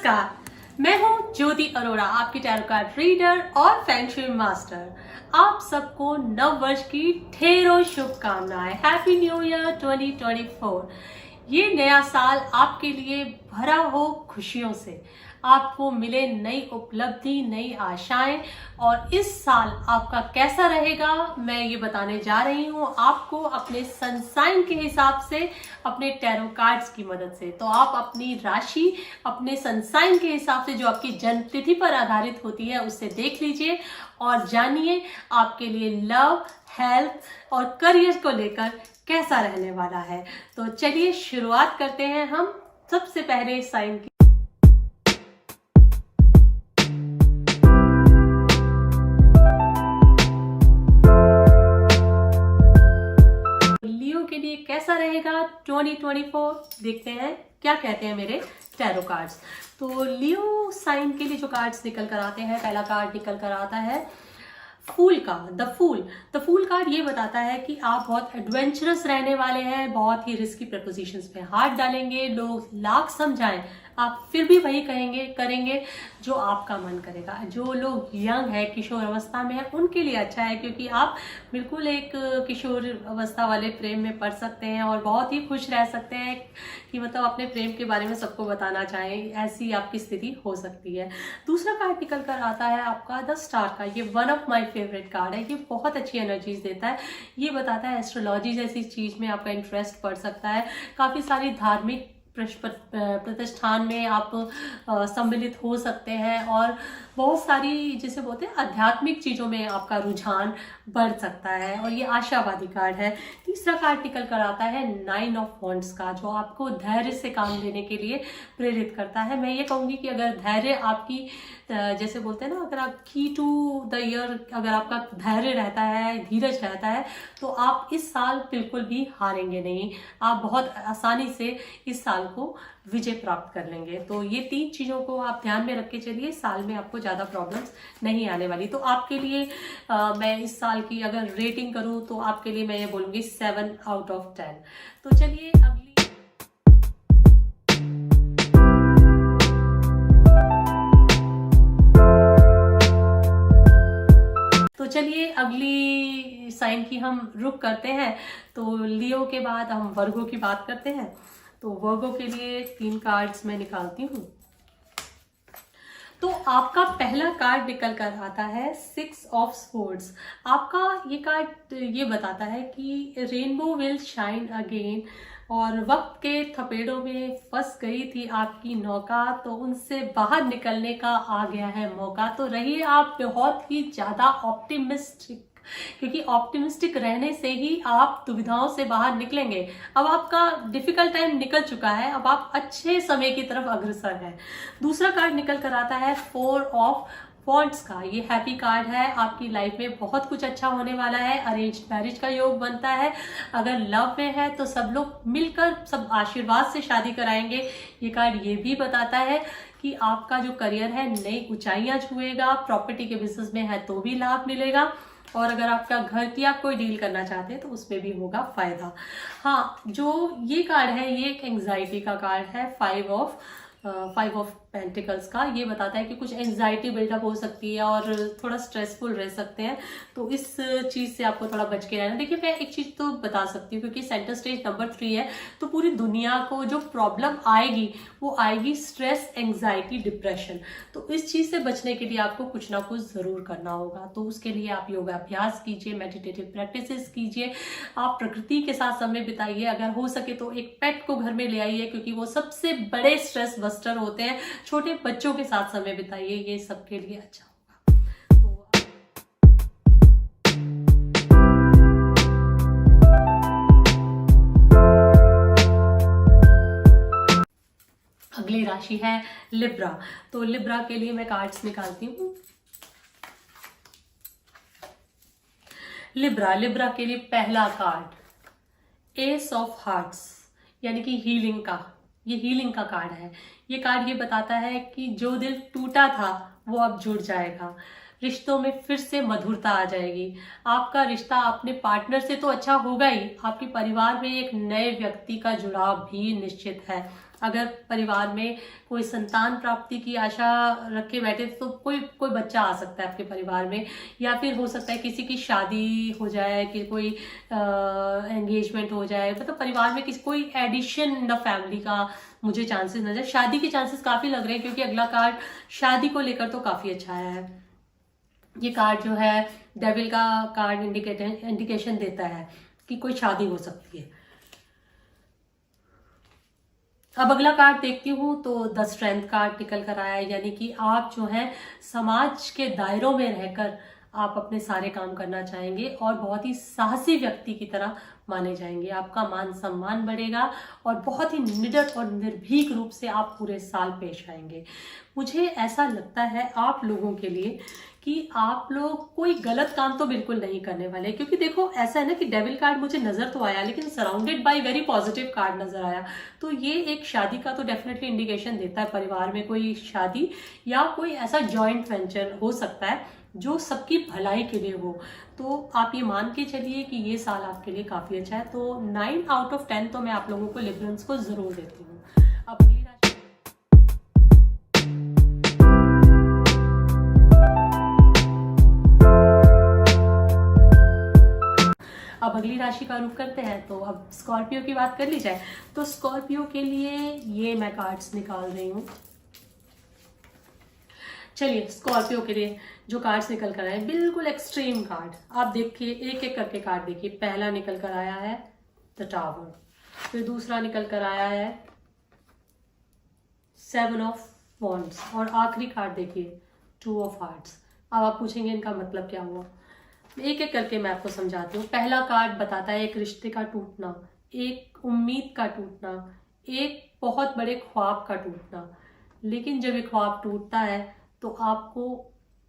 नमस्कार, मैं हूँ ज्योति अरोड़ा, आपकी टैरो कार्ड रीडर और फेंग शुई मास्टर। आप सबको नव वर्ष की ढेरों शुभकामनाएं। Happy new year 2024। ये नया साल आपके लिए भरा हो खुशियों से, आपको मिले नई उपलब्धि, नई आशाएं। और इस साल आपका कैसा रहेगा मैं ये बताने जा रही हूँ आपको अपने सन साइन के हिसाब से, अपने टैरो कार्ड्स की मदद से। तो आप अपनी राशि अपने सन साइन के हिसाब से, जो आपकी जन्म तिथि पर आधारित होती है, उससे देख लीजिए और जानिए आपके लिए लव, हेल्थ और करियर को लेकर कैसा रहने वाला है। तो चलिए शुरुआत करते हैं हम सबसे पहले साइन की। लियो के लिए कैसा रहेगा 2024, देखते हैं क्या कहते हैं मेरे टैरो कार्ड्स। तो लियो साइन के लिए जो कार्ड्स निकल कर आते हैं, पहला कार्ड निकल कर आता है फूल का, द फूल कार्ड ये बताता है कि आप बहुत एडवेंचरस रहने वाले हैं, बहुत ही रिस्की प्रपोजिशंस पे हाथ डालेंगे। लोग लाख समझाएं, आप फिर भी वही करेंगे जो आपका मन करेगा। जो लोग यंग है, किशोर अवस्था में है, उनके लिए अच्छा है, क्योंकि आप बिल्कुल एक किशोर अवस्था वाले प्रेम में पड़ सकते हैं और बहुत ही खुश रह सकते हैं कि मतलब अपने प्रेम के बारे में सबको बताना चाहें, ऐसी आपकी स्थिति हो सकती है। दूसरा कार्ड निकल कर आता है आपका द स्टार का। ये one of my favourite card है। ये बहुत अच्छी एनर्जीज देता है। ये बताता है एस्ट्रोलॉजी जैसी चीज में आपका इंटरेस्ट पड़ सकता है। काफी सारी धार्मिक प्रतिष्ठान में आप सम्मिलित हो सकते हैं और बहुत सारी जिसे बोलते हैं आध्यात्मिक चीजों में आपका रुझान बढ़ सकता है। और ये आशावादी कार्ड है। तीसरा कार्ड निकल कर आता है 9 ऑफ वॉन्ड्स का, जो आपको धैर्य से काम लेने के लिए प्रेरित करता है। मैं ये कहूंगी कि अगर धैर्य आपकी, जैसे बोलते हैं ना, अगर आप की टू द ईयर, अगर आपका धैर्य रहता है, धीरज रहता है, तो आप इस साल बिल्कुल भी हारेंगे नहीं। आप बहुत आसानी से इस साल को विजय प्राप्त कर लेंगे। तो ये 3 चीजों को आप ध्यान में रख के चलिए, साल में आपको ज्यादा प्रॉब्लम्स नहीं आने वाली। तो आपके लिए मैं इस साल की अगर रेटिंग करूं तो आपके लिए मैं ये बोलूंगी 7 आउट ऑफ 10। तो चलिए अगली साइन की हम रुख करते हैं। तो लियो के बाद हम वर्गो की बात करते हैं। तो वर्गो के लिए 3 कार्ड्स मैं निकालती हूँ। तो आपका पहला कार्ड निकल कर आता है 6 ऑफ स्वॉर्ड्स। आपका ये कार्ड ये बताता है कि रेनबो विल शाइन अगेन, और वक्त के थपेड़ों में फंस गई थी आपकी नौका, तो उनसे बाहर निकलने का आ गया है मौका। तो रहिए आप बहुत ही ज्यादा ऑप्टिमिस्टिक, क्योंकि ऑप्टिमिस्टिक रहने से ही आप दुविधाओं से बाहर निकलेंगे। अब आपका डिफिकल्ट टाइम निकल चुका है, अब आप अच्छे समय की तरफ अग्रसर हैं। दूसरा कार्ड निकल कर आता है 4 ऑफ वॉन्ड्स का। ये हैप्पी कार्ड है। आपकी लाइफ में बहुत कुछ अच्छा होने वाला है। अरेंज मैरिज का योग बनता है। अगर लव में है तो सब लोग मिलकर सब आशीर्वाद से शादी कराएंगे। ये कार्ड ये भी बताता है कि आपका जो करियर है नई ऊंचाइयां छुएगा। प्रॉपर्टी के बिजनेस में है तो भी लाभ मिलेगा, और अगर आपका घर की आप कोई डील करना चाहते हैं तो उसमें भी होगा फायदा। हाँ, जो ये कार्ड है ये एक एंग्जाइटी का कार्ड है। 5 ऑफ पेंटिकल्स का। ये बताता है कि कुछ एंजाइटी बिल्डअप हो सकती है और थोड़ा स्ट्रेसफुल रह सकते हैं, तो इस चीज से आपको थोड़ा बच के रहना। देखिए, मैं एक चीज तो बता सकती हूँ, क्योंकि सेंटर स्टेज नंबर 3 है, तो पूरी दुनिया को जो प्रॉब्लम आएगी वो आएगी स्ट्रेस, एंजाइटी, डिप्रेशन। तो इस चीज से बचने के लिए आपको कुछ ना कुछ जरूर करना होगा। तो उसके लिए आप योगाभ्यास कीजिए, मेडिटेटिव प्रैक्टिसेस कीजिए, आप प्रकृति के साथ समय बिताइए। अगर हो सके तो एक पेट को घर में ले आइए, क्योंकि वो सबसे बड़े स्ट्रेस बस्टर होते हैं। छोटे बच्चों के साथ समय बिताइए, ये सबके लिए अच्छा होगा। अगली राशि है लिब्रा। तो लिब्रा के लिए मैं कार्ड्स निकालती हूँ। लिब्रा के लिए पहला कार्ड एस ऑफ हार्ट्स, यानी कि हीलिंग का। ये हीलिंग का कार्ड है। ये कार्ड ये बताता है कि जो दिल टूटा था वो अब जुड़ जाएगा। रिश्तों में फिर से मधुरता आ जाएगी। आपका रिश्ता अपने पार्टनर से तो अच्छा होगा ही, आपके परिवार में एक नए व्यक्ति का जुड़ाव भी निश्चित है। अगर परिवार में कोई संतान प्राप्ति की आशा रखे बैठे तो कोई कोई बच्चा आ सकता है आपके परिवार में, या फिर हो सकता है किसी की शादी हो जाए, कि कोई एंगेजमेंट हो जाए, मतलब परिवार में किसी कोई एडिशन इन द फैमिली का मुझे चांसेस नजर, शादी के चांसेस काफी लग रहे हैं, क्योंकि अगला कार्ड शादी को लेकर तो काफी अच्छा है। ये कार्ड जो है डेविल का कार्ड इंडिकेशन देता है कि कोई शादी हो सकती है। अब अगला कार्ड देखती हूँ तो द स्ट्रेंथ कार्ड निकल कर आया है, यानी कि आप जो है समाज के दायरों में रहकर आप अपने सारे काम करना चाहेंगे और बहुत ही साहसी व्यक्ति की तरह माने जाएंगे। आपका मान सम्मान बढ़ेगा और बहुत ही निडर और निर्भीक रूप से आप पूरे साल पेश आएंगे। मुझे ऐसा लगता है आप लोगों के लिए कि आप लोग कोई गलत काम तो बिल्कुल नहीं करने वाले, क्योंकि देखो ऐसा है ना कि डेविल कार्ड मुझे नजर तो आया लेकिन surrounded by very positive card नजर आया, तो ये एक शादी का तो डेफिनेटली इंडिकेशन देता है। परिवार में कोई शादी या कोई ऐसा जॉइंट वेंचर हो सकता है जो सबकी भलाई के लिए हो। तो आप ये मान के चलिए कि ये साल आपके लिए काफी अच्छा है। तो 9 आउट ऑफ 10 तो मैं आप लोगों को लिबरल्स को जरूर देती हूँ। अब अगली राशि, अब अगली राशि का रुख करते हैं। तो अब स्कॉर्पियो की बात कर ली जाए तो स्कॉर्पियो के लिए ये मैं कार्ड्स निकाल रही हूँ। चलिए स्कॉर्पियो के लिए जो कार्ड्स निकल कर आए बिल्कुल एक्सट्रीम कार्ड, आप देखिए एक एक करके कार्ड देखिए। पहला निकल कर आया है द टावर, फिर दूसरा निकल कर आया है 7 ऑफ वॉन्ड्स और आखिरी कार्ड देखिए 2 ऑफ हार्ट्स। अब आप पूछेंगे इनका मतलब क्या हुआ, एक एक करके मैं आपको समझाती हूँ। पहला कार्ड बताता है एक रिश्ते का टूटना, एक उम्मीद का टूटना, एक बहुत बड़े ख्वाब का टूटना। लेकिन जब ये ख्वाब टूटता है तो आपको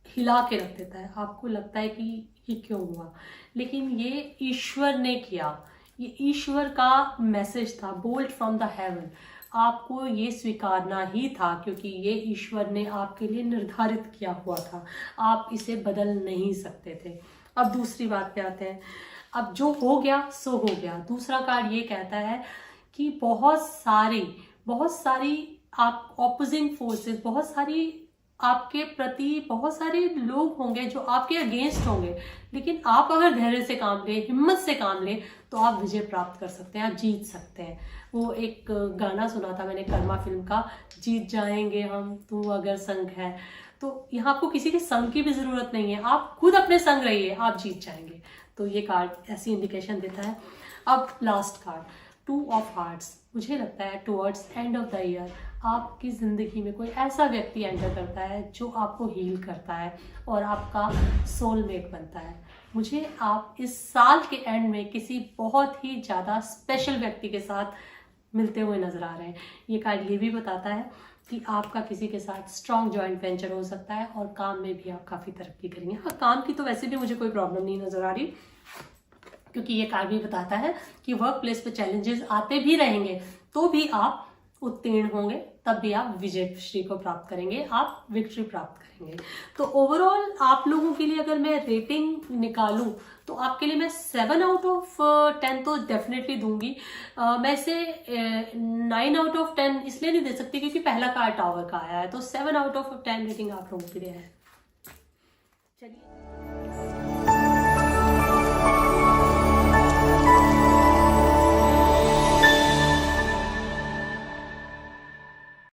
हिला के रख देता है, आपको लगता है कि ये क्यों हुआ, लेकिन ये ईश्वर ने किया, ये ईश्वर का मैसेज था, बोल्ट फ्रॉम द हेवन। आपको ये स्वीकारना ही था क्योंकि ये ईश्वर ने आपके लिए निर्धारित किया हुआ था, आप इसे बदल नहीं सकते थे। अब दूसरी बात पे आते हैं। अब जो हो गया सो हो गया। दूसरा कार्ड ये कहता है कि बहुत सारी आप ऑपोजिंग फोर्सेस, बहुत सारी आपके प्रति बहुत सारे लोग होंगे जो आपके अगेंस्ट होंगे, लेकिन आप अगर धैर्य से काम लें, हिम्मत से काम लें तो आप विजय प्राप्त कर सकते हैं, आप जीत सकते हैं। वो एक गाना सुना था मैंने कर्मा फिल्म का, जीत जाएंगे हम तू अगर संग है। तो यहाँ आपको किसी के संग की भी जरूरत नहीं है, आप खुद अपने संग रहिए, आप जीत जाएंगे। तो ये कार्ड ऐसी इंडिकेशन देता है। अब लास्ट कार्ड 2 ऑफ हार्ट्स, मुझे लगता है towards end of the year आपकी ज़िंदगी में कोई ऐसा व्यक्ति एंटर करता है जो आपको हील करता है और आपका सोलमेट बनता है। मुझे आप इस साल के एंड में किसी बहुत ही ज़्यादा स्पेशल व्यक्ति के साथ मिलते हुए नजर आ रहे हैं। ये कार्ड ये भी बताता है कि आपका किसी के साथ स्ट्रॉन्ग जॉइंट वेंचर हो सकता है और काम में भी आप काफ़ी तरक्की करेंगे। हाँ, काम की तो वैसे भी मुझे कोई प्रॉब्लम नहीं नजर आ रही, क्योंकि ये कार्ड भी बताता है कि वर्क प्लेस पे चैलेंजेस आते भी रहेंगे तो भी आप उत्तीर्ण होंगे, तब भी आप विजय श्री को प्राप्त करेंगे, आप विक्ट्री प्राप्त करेंगे। तो ओवरऑल आप लोगों के लिए अगर मैं रेटिंग निकालूं तो आपके लिए मैं 7 आउट ऑफ 10 तो डेफिनेटली दूंगी। मैं इसे 9 आउट ऑफ 10 इसलिए नहीं दे सकती क्योंकि पहला कार्ड टावर का आया है, तो 7 आउट ऑफ 10 रेटिंग आप लोगों के लिए है। चलिए